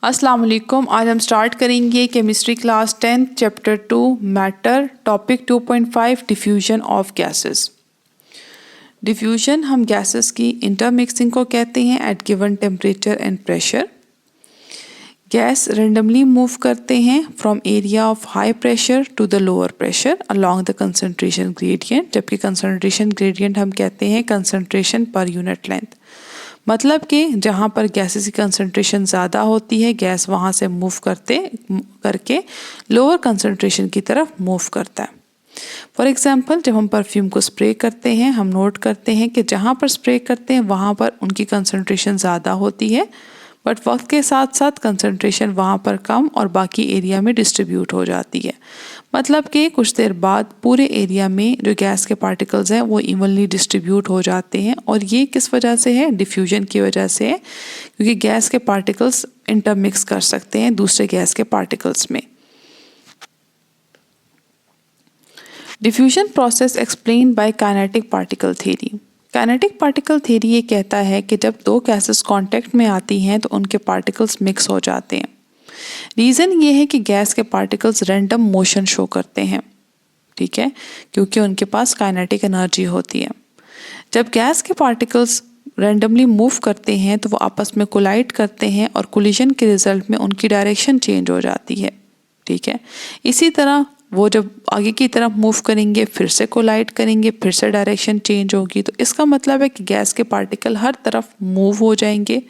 अस्सलाम वालेकुम। आज हम स्टार्ट करेंगे chemistry class 10 chapter 2 matter topic 2.5 diffusion of gases. Diffusion हम गैसेस की इंटरमिक्सिंग को कहते हैं at given temperature and pressure. Gas randomly move करते हैं from area of high pressure to the lower pressure along the concentration gradient, जबकि concentration gradient हम कहते हैं कंसंट्रेशन पर यूनिट लेंथ। मतलब कि जहाँ पर गैसेस की कंसंट्रेशन ज़्यादा होती है गैस वहाँ से मूव करके लोअर कंसंट्रेशन की तरफ मूव करता है। फॉर एग्जांपल, जब हम परफ्यूम को स्प्रे करते हैं हम नोट करते हैं कि जहाँ पर स्प्रे करते हैं वहाँ पर उनकी कंसंट्रेशन ज़्यादा होती है, बट वक्त के साथ साथ कंसंट्रेशन वहाँ पर कम और बाकी एरिया में डिस्ट्रीब्यूट हो जाती है। मतलब कि कुछ देर बाद पूरे एरिया में जो गैस के पार्टिकल्स हैं वो इवनली डिस्ट्रीब्यूट हो जाते हैं। और ये किस वजह से है? डिफ्यूजन की वजह से है, क्योंकि गैस के पार्टिकल्स इंटरमिक्स कर सकते हैं दूसरे गैस के पार्टिकल्स में। Diffusion process explain by kinetic particle theory. Kinetic particle theory ये कहता है कि जब दो गैसेस कांटेक्ट में आती हैं तो उनके पार्टिकल्स मिक्स हो जाते हैं। रीज़न ये है कि गैस के पार्टिकल्स रैंडम मोशन शो करते हैं, ठीक है, क्योंकि उनके पास काइनेटिक एनर्जी होती है। जब गैस के पार्टिकल्स रैंडमली मूव करते हैं तो वो आपस में कोलाइड करते हैं और कोलिजन के रिजल्ट में उनकी डायरेक्शन चेंज हो जाती है, ठीक है। इसी तरह वो जब आगे की तरफ मूव करेंगे फिर से कोलाइड करेंगे, फिर से डायरेक्शन चेंज होगी। तो इसका मतलब है कि गैस के पार्टिकल हर तरफ मूव हो जाएंगे,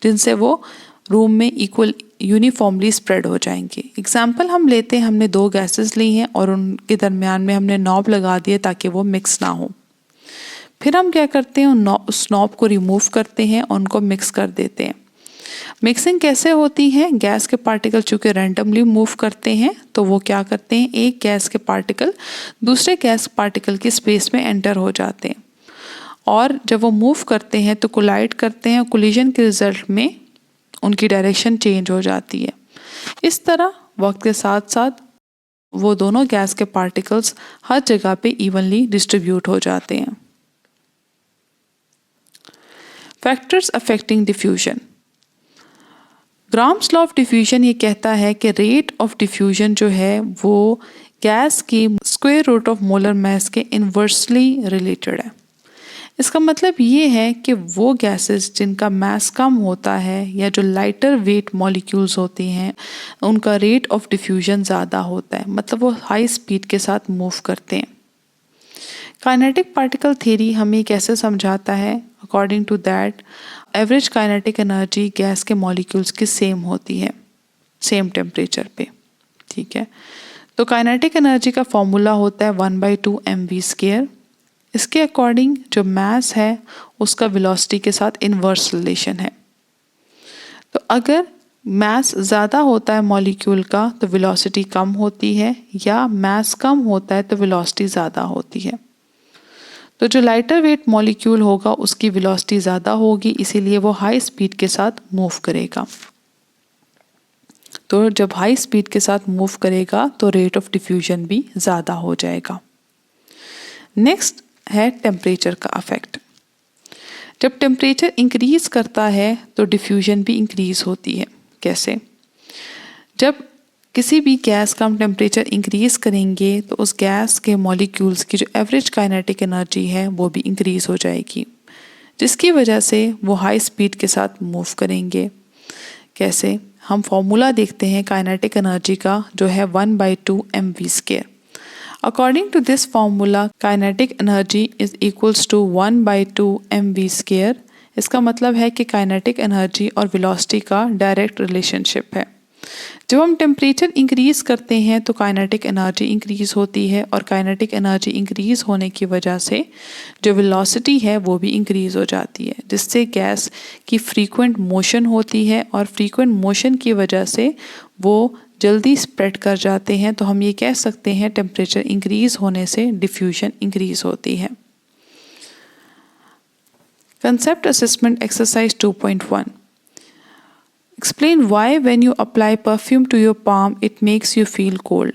जिनसे वो रूम में इक्वल यूनिफॉर्मली स्प्रेड हो जाएंगे। एग्जाम्पल हम लेते हैं, हमने दो गैसेस ली हैं और उनके दरमियान में हमने नॉब लगा दिए ताकि वो मिक्स ना हो। फिर हम क्या करते हैं, उस नॉब को रिमूव करते हैं और उनको मिक्स कर देते हैं। मिक्सिंग कैसे होती है? गैस के पार्टिकल चूँकि रैंडमली मूव करते हैं तो वो क्या करते हैं, एक गैस के पार्टिकल दूसरे गैस पार्टिकल की स्पेस में एंटर हो जाते हैं और जब वो मूव करते हैं तो कोलाइड करते हैं और कोलिजन के रिजल्ट में उनकी डायरेक्शन चेंज हो जाती है। इस तरह वक्त के साथ साथ वो दोनों गैस के पार्टिकल्स हर जगह पे इवनली डिस्ट्रीब्यूट हो जाते हैं। Factors affecting diffusion. Grams law of diffusion ये कहता है कि रेट ऑफ डिफ्यूजन जो है वो गैस की square root of molar mass के इन्वर्सली रिलेटेड है। इसका मतलब ये है कि वो गैसेस जिनका मास कम होता है या जो लाइटर वेट मॉलिक्यूल्स होती हैं उनका रेट ऑफ डिफ्यूजन ज़्यादा होता है, मतलब वो हाई स्पीड के साथ मूव करते हैं। काइनेटिक पार्टिकल थ्योरी हमें कैसे समझाता है? According to that average kinetic energy gas के मॉलिक्यूल्स की सेम होती है सेम टेम्परेचर पे, ठीक है। तो काइनेटिक एनर्जी का फॉर्मूला होता है 1/2 mv²। इसके अकॉर्डिंग जो मास है उसका वेलोसिटी के साथ इन्वर्स रिलेशन है। तो अगर मास ज़्यादा होता है मॉलिक्यूल का तो वेलोसिटी कम होती है, या मास कम होता है तो वेलोसिटी ज़्यादा होती है। तो जो लाइटर वेट मॉलिक्यूल होगा उसकी वेलोसिटी ज़्यादा होगी, इसीलिए वो हाई स्पीड के साथ मूव करेगा। तो जब हाई स्पीड के साथ मूव करेगा तो रेट ऑफ डिफ्यूजन भी ज़्यादा हो जाएगा। नेक्स्ट है टेम्परेचर का अफेक्ट। जब टेम्परेचर इंक्रीज करता है तो डिफ्यूजन भी इंक्रीज होती है। कैसे? जब किसी भी गैस का हम टेम्परेचर इंक्रीज करेंगे तो उस गैस के मॉलिक्यूल्स की जो एवरेज काइनेटिक एनर्जी है वो भी इंक्रीज हो जाएगी, जिसकी वजह से वो हाई स्पीड के साथ मूव करेंगे। कैसे? हम फॉर्मूला देखते हैं काइनेटिक एनर्जी का जो है 1/2 mv²। According to this formula kinetic energy is equals to 1/2 mv²। इसका मतलब है कि काइनेटिक एनर्जी और वेलोसिटी का डायरेक्ट रिलेशनशिप है। जब हम टेम्परेचर इंक्रीज करते हैं तो काइनेटिक एनर्जी इंक्रीज होती है और काइनेटिक एनर्जी इंक्रीज होने की वजह से जो वेलोसिटी है वो भी इंक्रीज हो जाती है, जिससे गैस की फ्रीक्वेंट मोशन होती है और फ्रीक्वेंट मोशन की वजह से वो जल्दी स्प्रेड कर जाते हैं। तो हम ये कह सकते हैं टेम्परेचर इंक्रीज होने से डिफ्यूजन इंक्रीज होती है। Concept assessment exercise 2.1। Explain why when you apply perfume to your palm it makes you feel cold।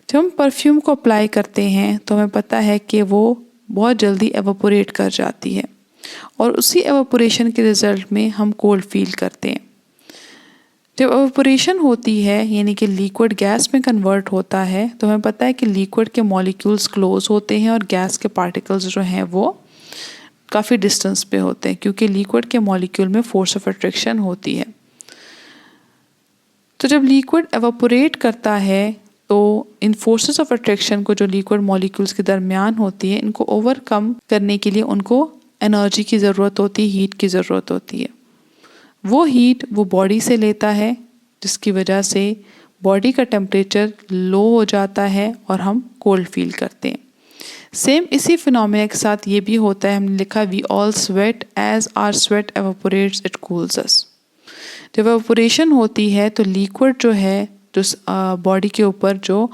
जब हम परफ्यूम को अप्लाई करते हैं तो हमें पता है कि वो बहुत जल्दी एवापोरेट कर जाती है और उसी एवापोरेशन के रिजल्ट में हम कोल्ड फील करते हैं। जब एवापोरेशन होती है यानी कि लिक्विड गैस में कन्वर्ट होता है तो हमें पता है कि लिक्विड के मॉलिक्यूल्स क्लोज होते हैं और गैस के पार्टिकल्स जो हैं वो काफ़ी डिस्टेंस पे होते हैं, क्योंकि लिक्विड के मॉलिक्यूल में फोर्स ऑफ अट्रैक्शन होती है। तो जब लिक्विड एवापोरेट करता है तो इन फोर्सेस ऑफ अट्रैक्शन को जो लिक्विड मॉलिक्यूल्स के दरमियान होती है, इनको ओवरकम करने के लिए उनको एनर्जी की ज़रूरत होती है, हीट की ज़रूरत होती है। वो हीट वो बॉडी से लेता है, जिसकी वजह से बॉडी का टेम्परेचर लो हो जाता है और हम कोल्ड फील करते हैं। सेम इसी फिनोमेना के साथ ये भी होता है। हमने लिखा we all sweat as our sweat evaporates it cools us. जब एवापोरेशन होती है तो लिक्विड जो है, जो बॉडी के ऊपर जो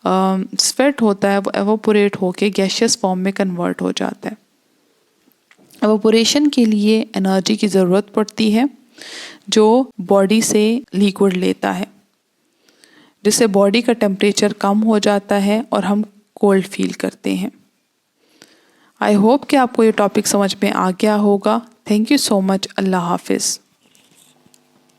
स्वेट होता है, वो एवापोरेट होके गैशियस फॉर्म में कन्वर्ट हो जाता है। एवापोरेशन के लिए एनर्जी की ज़रूरत पड़ती है जो बॉडी से लिक्विड लेता है, जिससे बॉडी का टेम्परेचर कम हो जाता है और हम कोल्ड फील करते हैं। आई होप कि आपको ये टॉपिक समझ में आ गया होगा। Thank you so much. अल्लाह हाफिज़।